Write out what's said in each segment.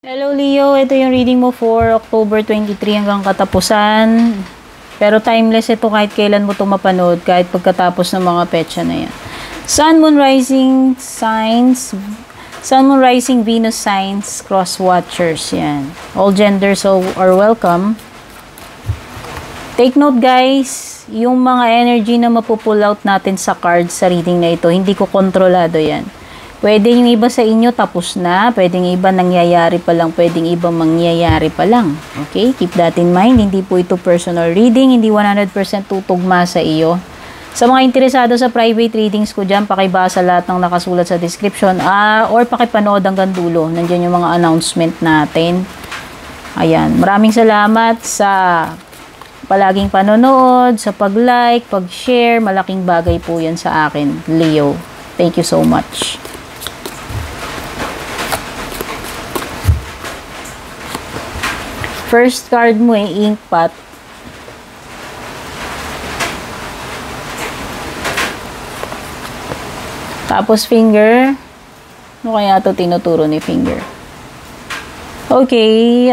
Hello Leo, ito yung reading mo for October 23 hanggang katapusan. Pero timeless ito kahit kailan mo ito mapanood, kahit pagkatapos ng mga petsa na yan. Sun, Moon, Rising signs, Sun, Moon, Rising, Venus signs, cross watchers, yan. All genders are welcome. Take note guys, yung mga energy na mapupull out natin sa cards sa reading na ito, hindi ko kontrolado yan. Pwedeng yung iba sa inyo tapos na, pwedeng iba nangyayari pa lang, pwedeng iba mangyayari pa lang. Okay? Keep that in mind. Hindi po ito personal reading, hindi 100% tutugma sa iyo. Sa mga interesado sa private readings ko dyan, pakibasa lahat ng nakasulat sa description or pakipanood hanggang dulo. Nandiyan yung mga announcement natin. Ayan. Maraming salamat sa palaging panonood, sa pag-like, pag-share. Malaking bagay po yan sa akin, Leo. Thank you so much. First card mo ink pot. Tapos finger. Ano kaya ito tinuturo ni finger? Okay.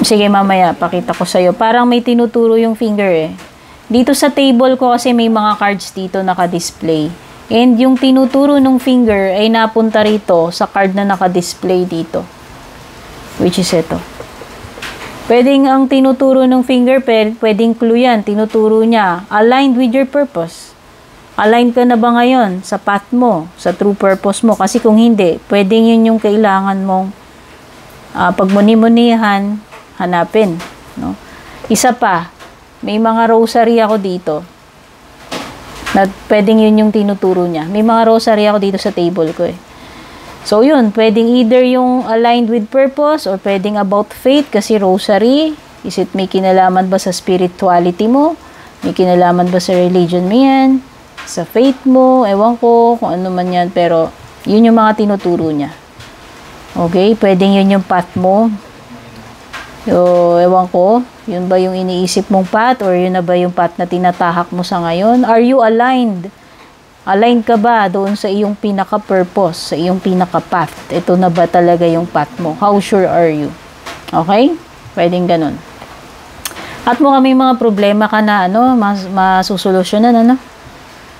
Sige mamaya, pakita ko sa'yo. Parang may tinuturo yung finger eh. Dito sa table ko kasi may mga cards dito naka-display. And yung tinuturo ng finger ay napunta rito sa card na naka-display dito. Which is ito. Pwedeng ang tinuturo ng finger, pwedeng clue yan. Tinuturo niya, aligned with your purpose. Aligned ka na ba ngayon sa path mo, sa true purpose mo? Kasi kung hindi, pwedeng yun yung kailangan mong pagmuni-munihan, hanapin. No? Isa pa, may mga rosary ako dito. Na pwedeng yun yung tinuturo niya. May mga rosary ako dito sa table ko eh. So yun, pwedeng either yung aligned with purpose or pwedeng about faith kasi rosary. Is it may kinalaman ba sa spirituality mo? May kinalaman ba sa religion mo yan? Sa faith mo? Ewan ko kung ano man yan. Pero yun yung mga tinuturo niya. Okay? Pwedeng yun yung path mo. Ewan ko. Yun ba yung iniisip mong path or yun na ba yung path na tinatahak mo sa ngayon? Are you aligned? Aligned ka ba doon sa iyong pinaka-purpose, sa iyong pinaka-path? Ito na ba talaga yung path mo? How sure are you? Okay? Pwedeng ganun. At mo kami mga problema ka na masusolusyonan,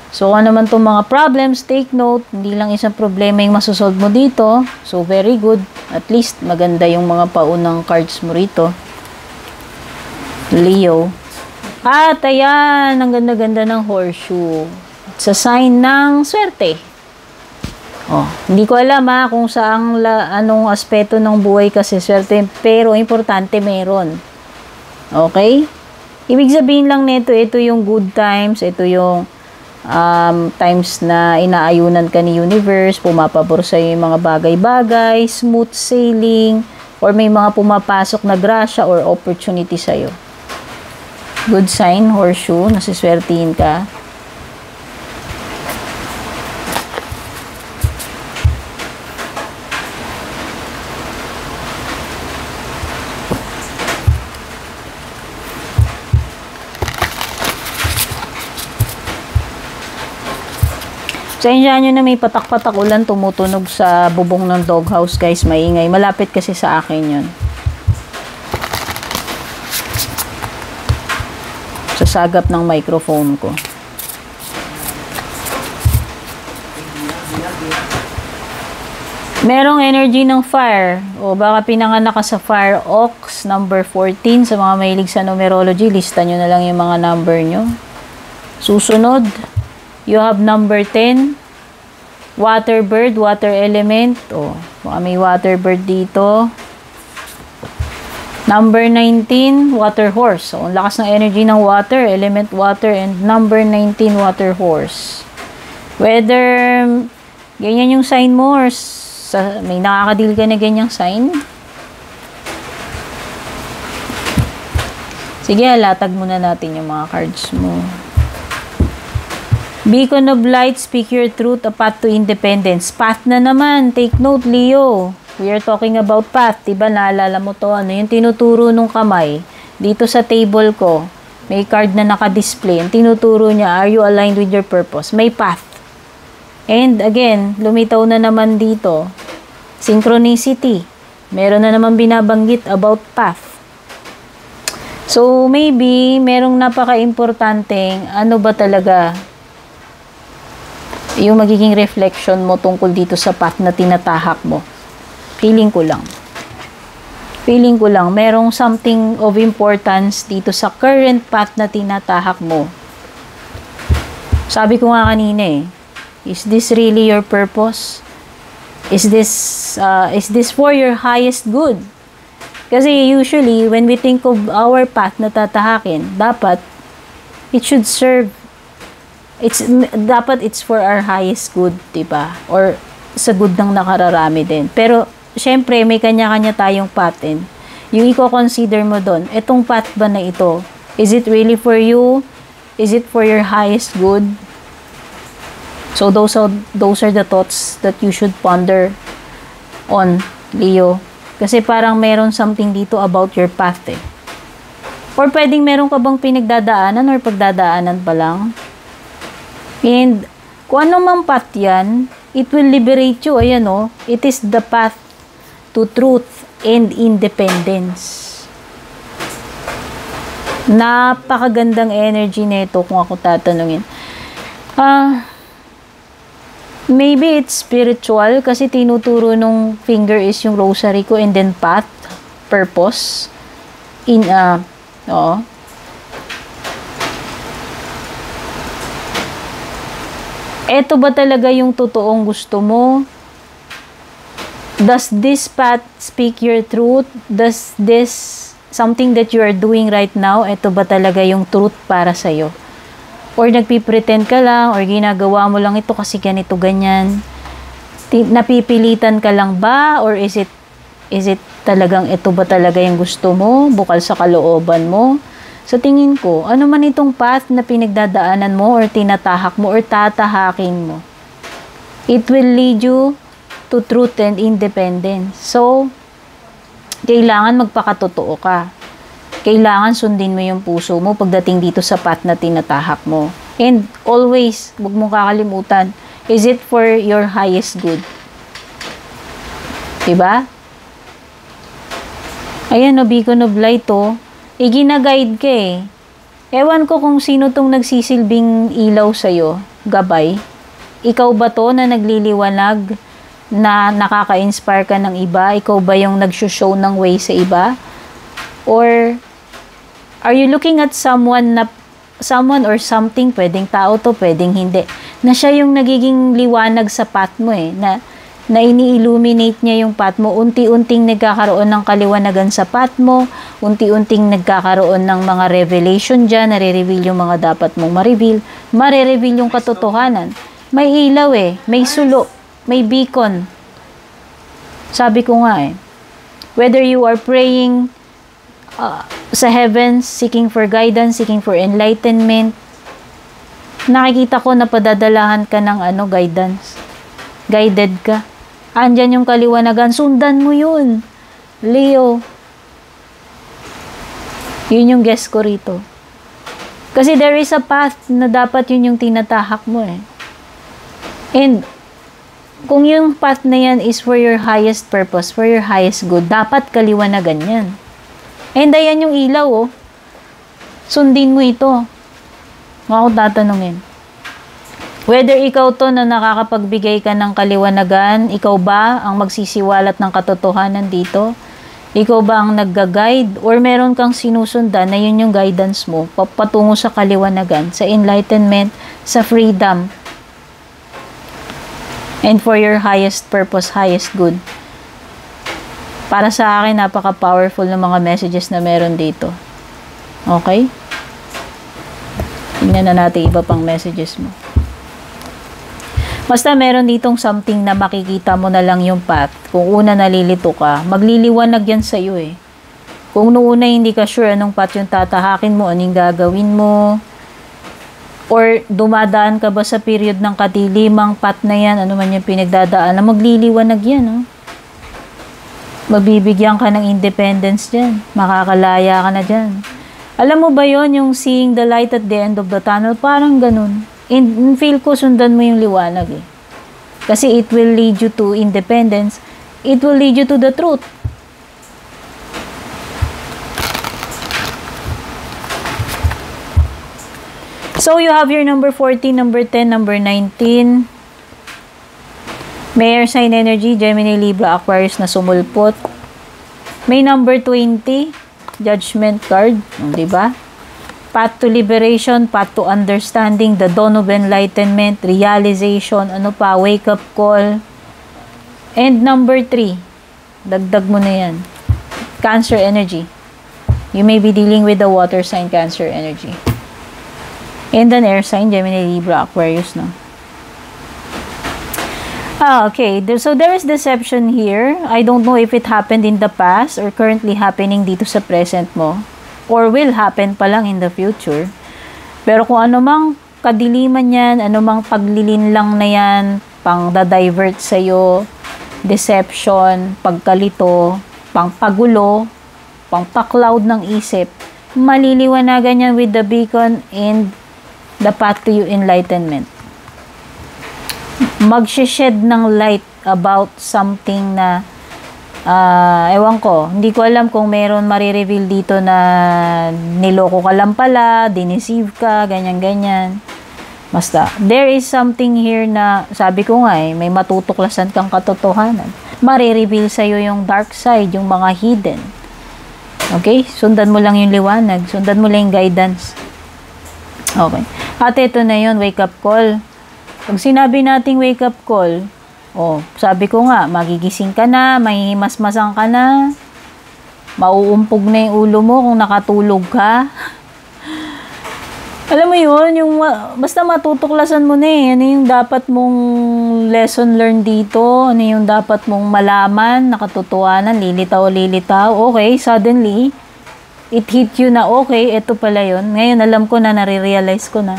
So, kung naman itong mga problems, take note, hindi lang isang problema yung masusolve mo dito. So, very good. At least, maganda yung mga paunang cards mo rito. Leo. At ayan, ang ganda-ganda ng horseshoe. Sa sign ng swerte. Oh, hindi ko alam kung saang anong aspeto ng buhay kasi swerte, pero importante meron. Okay? Ibig sabihin lang nito, ito yung good times, ito yung times na inaayunan ka ni universe, pumapabor sa yung mga bagay-bagay, smooth sailing, or may mga pumapasok na grasya or opportunity sa'yo. Good sign, horseshoe, nasiswertihin ka. Pasensyahan nyo na may patak-patak ulan tumutunog sa bubong ng doghouse guys, maingay. Malapit kasi sa akin yun. Sa sagap ng microphone ko. Merong energy ng fire. O baka pinanganak ka sa fire ox, number 14. Sa mga mahilig sa numerology, lista nyo na lang yung mga number nyo. Susunod. You have number 10, water bird, water element. Oh, baka may water bird dito. Number 19, water horse. So, ang lakas ng energy ng water, element water, and number 19, water horse. Whether ganyan yung sign mo or may nakakadil ka na ganyang sign. Sige, latag muna natin yung mga cards mo. Beacon of light, speak your truth, a path to independence. Path na naman. Take note, Leo. We are talking about path. Diba, naalala mo to? Ano yung tinuturo nung kamay? Dito sa table ko, may card na naka-display. Ang tinuturo niya, are you aligned with your purpose? May path. And again, lumitaw na naman dito, synchronicity. Meron na naman binabanggit about path. So, maybe, merong napaka-importanteng ano ba talaga yung magiging reflection mo tungkol dito sa path na tinatahak mo. Feeling ko lang. Merong something of importance dito sa current path na tinatahak mo. Sabi ko nga kanina is this really your purpose? Is this for your highest good? Kasi usually, when we think of our path na tatahakin, dapat it should serve, dapat it's for our highest good, diba? Or sa good ng nakararami din. Pero, syempre, may kanya-kanya tayong path din. Yung i-consider mo doon, etong path ba na ito, is it really for you? Is it for your highest good? So, those are the thoughts that you should ponder on, Leo. Kasi parang meron something dito about your path Or pwedeng meron ka bang pinagdadaanan or pagdadaanan pa lang. And kung ano mang path yan, it will liberate you. Ayan it is the path to truth and independence. Napakagandang energy nito kung ako tatanungin. Maybe it's spiritual kasi tinuturo nung finger is yung rosary ko and then path, purpose. Eto ba talaga yung totoong gusto mo? Does this path speak your truth? Does this something that you are doing right now, eto ba talaga yung truth para sa'yo? Or nagpipretend ka lang, or ginagawa mo lang ito kasi ganito, ganyan. Napipilitan ka lang ba? Or is it talagang ito ba talaga yung gusto mo? Bukal sa kalooban mo? Sa tingin ko, ano man itong path na pinagdadaanan mo, or tinatahak mo, or tatahakin mo, it will lead you to truth and independence. So, kailangan magpakatotoo ka. Kailangan sundin mo yung puso mo pagdating dito sa path na tinatahak mo. And always, huwag mong kakalimutan, is it for your highest good? Diba? Ayan Beacon of Light igina-guide ka Ewan ko kung sino tong nagsisilbing ilaw sa'yo, gabay. Ikaw ba to na nagliliwanag, na nakaka-inspire ka ng iba? Ikaw ba yung nag-show ng way sa iba? Or are you looking at someone or something, pwedeng tao to, pwedeng hindi, na siya yung nagiging liwanag sa path mo na ini-illuminate niya yung path mo, unti-unting nagkakaroon ng kaliwanagan sa path mo, unti-unting nagkakaroon ng mga revelation dyan, nare-reveal yung mga dapat mong mare-reveal yung katotohanan. May ilaw may sulo, may beacon. Sabi ko nga whether you are praying sa heavens, seeking for guidance, seeking for enlightenment, nakikita ko na padadalahan ka ng guidance. Guided ka. Andyan yung kaliwanagan, sundan mo yun. Leo. Yun yung guess ko rito. Kasi there is a path na dapat yun yung tinatahak mo And kung yung path na yan is for your highest purpose, for your highest good, dapat kaliwanagan yan. And ayan yung ilaw Sundin mo ito. Ako tatanungin. Whether ikaw to na nakakapagbigay ka ng kaliwanagan, ikaw ba ang magsisiwalat ng katotohanan dito? Ikaw ba ang nagga-guide? Or meron kang sinusundan na yun yung guidance mo patungo sa kaliwanagan, sa enlightenment, sa freedom, and for your highest purpose, highest good? Para sa akin, napaka-powerful ng mga messages na meron dito. Okay? Tingnan na natin iba pang messages mo. Basta meron ditong something na makikita mo na lang yung path. Kung una nalilito ka, magliliwanag yan sa'yo Kung noona hindi ka sure anong path yung tatahakin mo, anong gagawin mo, or dumadaan ka ba sa period ng katilimang path na yan, ano man yung pinagdadaan, magliliwanag yan Mabibigyan ka ng independence dyan. Makakalaya ka na dyan. Alam mo ba yon yung seeing the light at the end of the tunnel? Parang ganun. And feel ko sundan mo yung liwanag Kasi it will lead you to independence. It will lead you to the truth. So, you have your number 14, number 10, number 19. May air sign energy, Gemini, Libra, Aquarius na sumulpot. May number 20, Judgment card, diba? Path to liberation, path to understanding, the dawn of enlightenment, realization, ano pa, wake up call. And number 3, dagdag mo na yan, Cancer energy. You may be dealing with the water sign, Cancer energy. And an air sign, Gemini, Libra, Aquarius, no? Okay. So, there is deception here. I don't know if it happened in the past or currently happening dito sa present mo. Or will happen pa lang in the future. Pero kung ano mang kadiliman yan, ano mang paglilinlang na yan, pang da-divert sa'yo, deception, pagkalito, pang pagulo, pang pa-cloud ng isip, maliliwanagan yan with the beacon and the path to your enlightenment. Mag-shed ng light about something na ewan ko, hindi ko alam kung meron marireveal dito na niloko ka lang pala, dineceive ka, ganyan-ganyan. Basta, there is something here na, sabi ko nga may matutuklasan kang katotohanan. Marireveal sa'yo yung dark side, yung mga hidden. Okay? Sundan mo lang yung liwanag, sundan mo lang yung guidance. Okay. At ito na yun, wake up call. Pag sinabi nating wake up call, sabi ko nga, magigising ka na, mahihimas-masang ka na, mauumpog na yung ulo mo kung nakatulog ka. Alam mo yun, basta matutuklasan mo na ano yung dapat mong lesson learned dito, ano yung dapat mong malaman, nakatotohanan, lilitaw. Okay, suddenly, it hit you na, okay, ito pala yun. Ngayon, alam ko na, nare-realize ko na.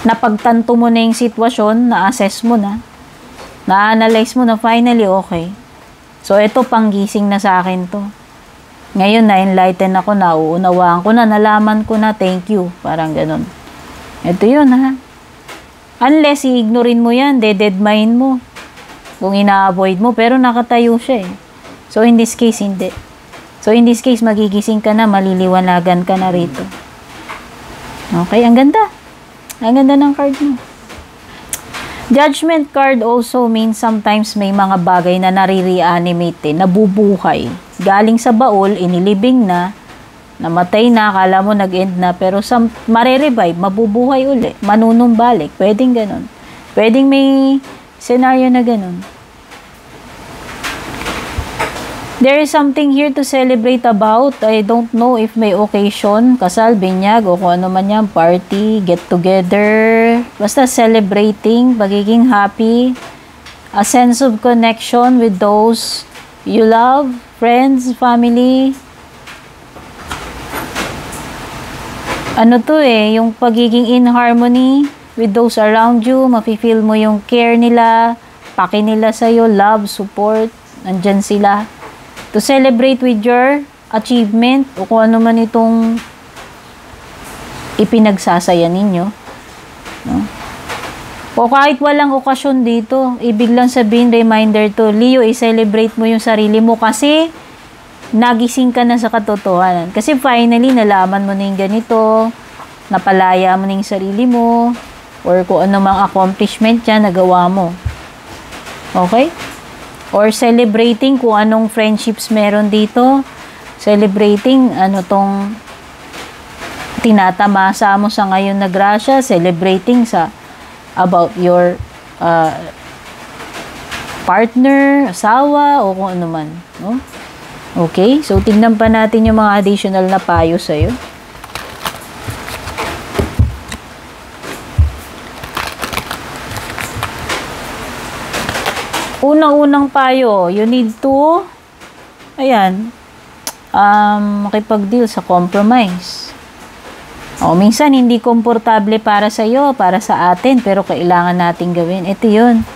Napagtanto mo na yung sitwasyon, na-assess mo na, na-analyze mo na, finally, okay. So, ito, panggising na sa akin to. Ngayon, na-enlighten ako, nauunawaan ko na, nalaman ko na, thank you. Parang ganun. Ito yun, ha. Unless, i-ignorin mo yan, dead-mind mo. Kung ina-avoid mo, pero nakatayo siya eh. So, in this case, hindi. So, in this case, magigising ka na, maliliwanagan ka na rito. Okay, ang ganda. Ang ganda ng card mo. Judgment card also means sometimes may mga bagay na nare-reanimate, nabubuhay. Galing sa baul, inilibing na, namatay na, akala mo nag-end na, pero mare-revive, mabubuhay uli, manunumbalik. Pwedeng ganun. Pwedeng may scenario na ganun. There is something here to celebrate about. I don't know if may occasion, kasal, binyag, o kung ano man yan, party, get together. Basta celebrating, pagiging happy. A sense of connection with those you love, friends, family. Ano to yung pagiging in harmony with those around you. Mafe-feel mo yung care nila, paki nila sa'yo, love, support, nandyan sila. To celebrate with your achievement o kung ano man itong ipinagsasaya ninyo. No? O kahit walang okasyon dito, ibig lang sabihin, reminder to, Leo, i-celebrate mo yung sarili mo kasi nagising ka na sa katotohanan. Kasi finally, nalaman mo na yung ganito, napalaya mo na yung sarili mo, or kung ano mang accomplishment yan, nagawa mo. Okay? Or celebrating kung anong friendships meron dito. Celebrating ano tong tinatamasa mo sa ngayon na grasya. Celebrating about your partner, asawa, o kung ano man. No? Okay? So, tignan pa natin yung mga additional na payo sa'yo. Unang-unang payo, you need to, makipag-deal sa compromise. Minsan hindi komportable para sa iyo, para sa atin, pero kailangan nating gawin. Ito yun.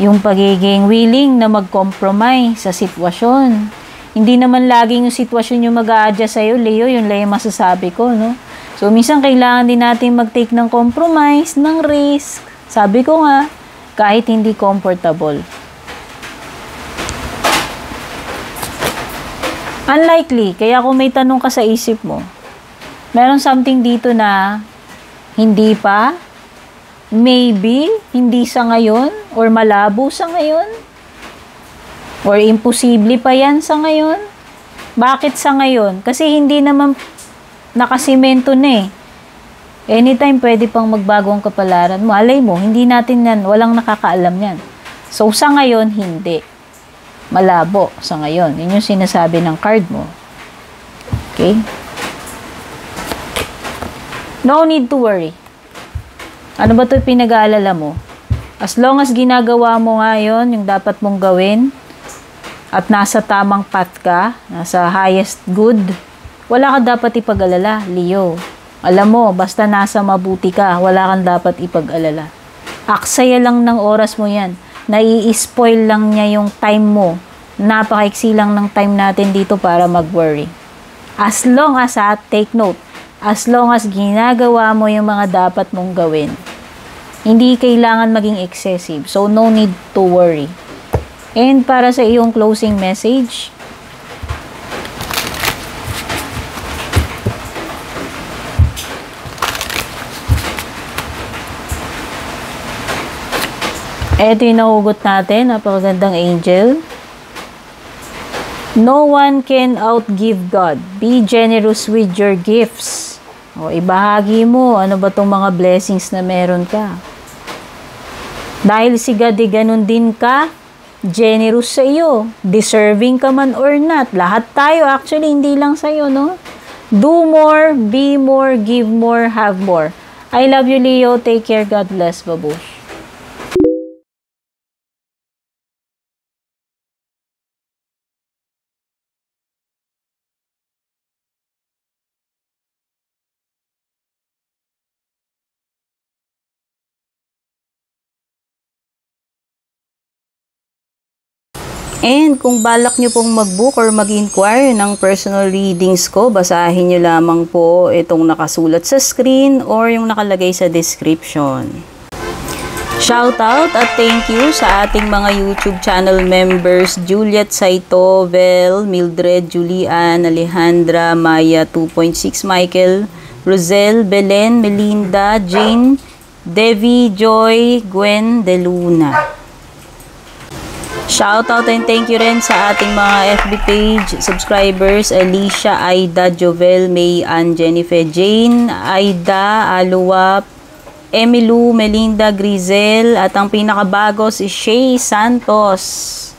Yung pagiging willing na mag-compromise sa sitwasyon. Hindi naman laging yung sitwasyon yung mag-a-adjust sa'yo, Leo, yun lang yung masasabi ko, no? So, minsan kailangan din natin mag-take ng compromise, ng risk, Sabi ko nga, kahit hindi comfortable. Unlikely, kaya kung may tanong ka sa isip mo, meron something dito na hindi pa, maybe, hindi sa ngayon, or malabo sa ngayon, or imposible pa yan sa ngayon. Bakit sa ngayon? Kasi hindi naman nakasimento na eh. Anytime pwede pang magbago ang kapalaran mo. Alay mo, hindi natin yan, walang nakakaalam yan. So, sa ngayon, hindi. Malabo sa ngayon. Yun yung sinasabi ng card mo. Okay? No need to worry. Ano ba ito pinag-aalala mo? As long as ginagawa mo nga yun, yung dapat mong gawin, at nasa tamang path ka, nasa highest good, wala kang dapat ipag-alala, Leo. Alam mo, basta nasa mabuti ka, wala kang dapat ipag-alala. Aksaya lang ng oras mo yan. Nai-spoil lang niya yung time mo. Napakaiksi lang ng time natin dito para mag-worry. As long as, take note, as long as ginagawa mo yung mga dapat mong gawin, hindi kailangan maging excessive. So, no need to worry. And para sa iyong closing message, eto yung nahugot natin, napakagandang angel. No one can outgive God. Be generous with your gifts. O, ibahagi mo, ano ba tong mga blessings na meron ka? Dahil si God, ganun din ka, generous sa iyo. Deserving ka man or not. Lahat tayo, actually, hindi lang sa iyo, no? Do more, be more, give more, have more. I love you, Leo. Take care. God bless. Babush. And kung balak nyo pong mag-book or mag-inquire ng personal readings ko, basahin nyo lamang po itong nakasulat sa screen or yung nakalagay sa description. Shoutout at thank you sa ating mga YouTube channel members, Juliet Saito, Vel, Mildred, Julian, Alejandra, Maya 2.6, Michael, Rosel, Belen, Melinda, Jane, Devi, Joy, Gwen, De Luna. Shoutout and thank you rin sa ating mga FB page subscribers, Alicia, Aida, Jovel, May, Ann, Jennifer, Jane, Aida, Aluwa, Emilu, Melinda, Grizel, at ang pinakabago si Shay Santos.